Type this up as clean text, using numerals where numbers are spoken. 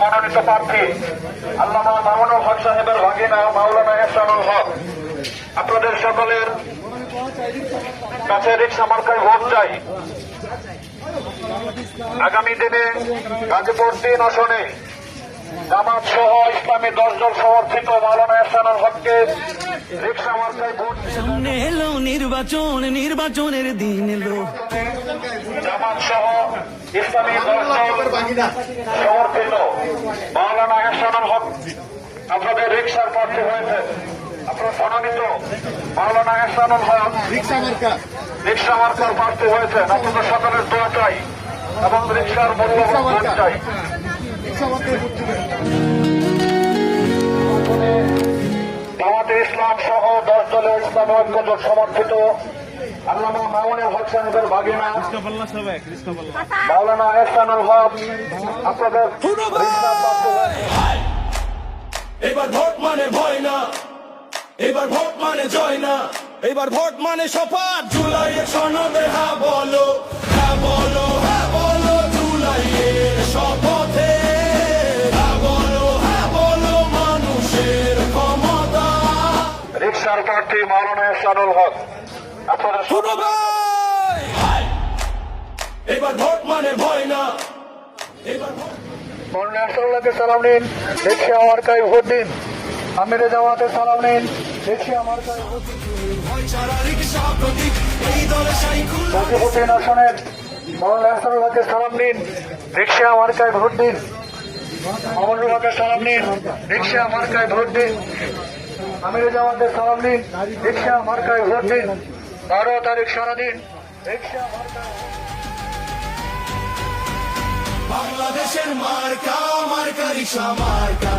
মনোনীত প্রার্থী আল্লামা মামুনুল হক সাহেবের ভাগিনা মাওলানা এহসানুল হক, আপনাদের সকলের কাছে রিকশা মার্কায় ভোট চাই। আগামী দিনে গাজীপুর 3 আসনে জামাত সহ ইসলামী 10 দল সমর্থিত মাওলানা এহসানুল হককে রিকশা মার্কায় ভোট। সামনে এলো নির্বাচন, নির্বাচনের দিন এলো। জামাত সহ ইসলামী 10 দল সমর্থিত মাওলানা এহসানুল হক আপনাদের রিকশার প্রার্থী হয়েছে। আপনার মনোনীত মাওলানা এহসানুল হক রিকশা মার্কার প্রার্থী হয়েছেন। আপনাদের সকলের দোয়া চাই এবং রিকশার মূল্যবান ভোট চাই। জামাতে ইসলাম সহ 10 দলের ইসলামী ঐক্যজোট সমর্থিত আল্লামা মামুনুল হক সাহেবের ভাগিনা মাওলানা এহসানুল হক আপনাদের রিকশার প্রার্থী হয়েছে। এবার ভোট মানে ভয় না, এবার ভোট মানে জয় না, এবার ভোট মানে শপথ। জুলাইয়ের সনদে হ্যাঁ বলো, হ্যাঁ বলো, হ্যাঁ বলো জুলাইয়ের শপথে। হ্যাঁ বলো, হ্যাঁ বলো মানুষের ক্ষমতা। রিকশার প্রার্থী মাওলানা এহসানুল হক আপনাদের শুনো ভাই, এবার ভোট মানে ভয় না, এবার ভোট মাওলানা এহসানুল্লাহকে সালাম নিন, রিকশা মার্কায় ভোট দিন। আমিরে জামাতে সালাম নিন, রিকশা মার্কায় ভোট দিন। ভয় ছাড়া রিকশা প্রতীক এই দলে সাইকুল। গাজীপুর 3 আসনের মাওলানা এহসানুল্লাহকে সালাম নিন, রিকশা মার্কায় ভোট দিন। মামুনুল হককে সালাম নিন, রিকশা মার্কায় ভোট দিন। আমিরে জামাতে সালাম নিন, রিকশা মার্কায় ভোট দিন। 12 তারিখ সারাদিন রিকশা মার্কায়। বাংলাদেশের মার্কা, মার্কা রিকশা মার্কা।